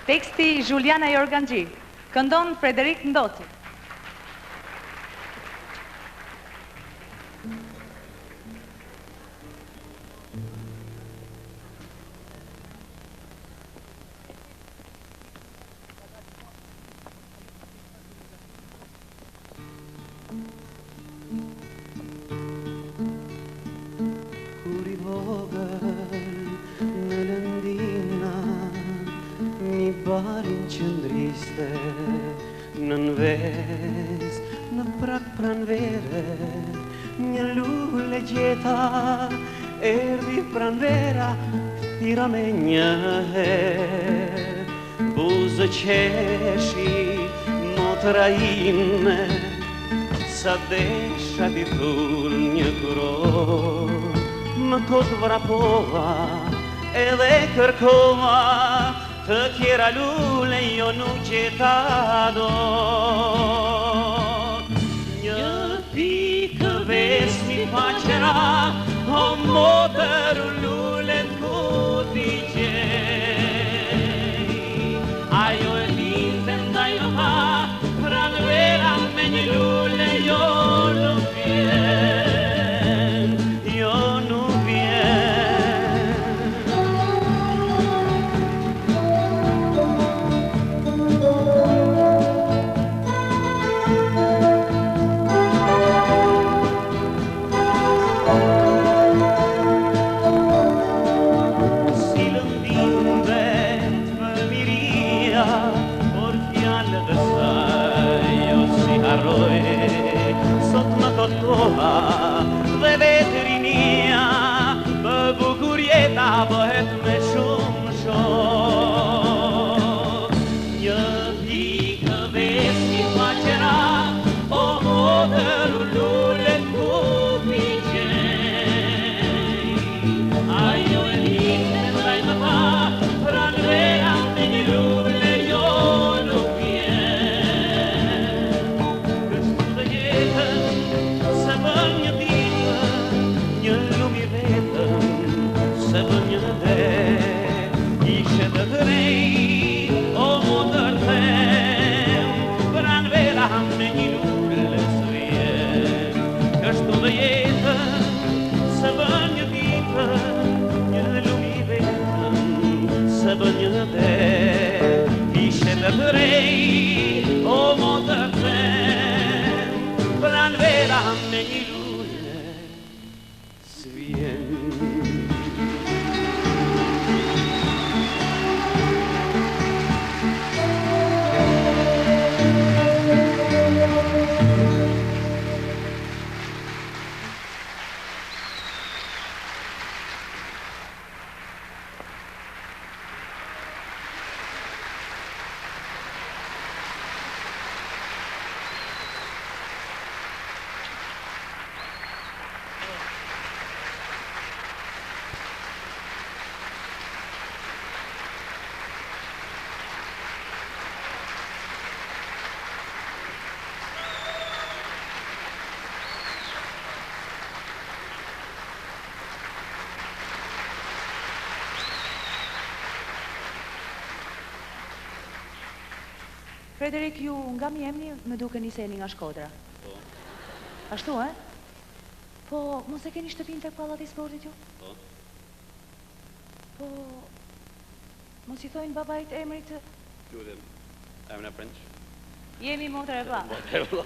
Teksti Juliana Jorganxhi. Këndon Frederik Ndoti. Balin qëndriste në nves, në prak pranvere, një lule gjeta, erdi pranvera, tira me një her. Buzë qeshi, motra ime, sa desha ti thur një kuro, më kot vrapova, edhe kërkova, të tjera lule jo nuk gjeta do. Një pikë vesmi faqera, o motër lule ku t'i gjej. Ajo e linte ndaj në pa, pranvera me një lule jo nuk vjen, jo nuk vjen. Sot më kotoha dhe veterinia, bë bukur jeta bëhet me shumë shok. Një pikë vesmi faqera, o motër lule ku t'i gjej. Ajo e linte ndaj më pa, pranvera me një lule jo nuk vjen. Se bën një ditë, një lumi vetëm, se bën një dhe, ishe të drejt, o motër them, pranvera me një lule s'vjen. Kështu dhe jetën, se bën një ditë, një lumi vetëm, se bën një dhe, ishe të drejt, o motër them, pranvera me një lule s'vjen. Frederik, ju nga mi emni me duke niseni nga Shkodra. Po. Ashtu, e? Po, mos e keni shtëpin të pallati i sportit ju? Po. Po, mos i thojnë babait emrit të... Lutem, emrin e prindsh. Jemi motër e vlla. Motër e vlla.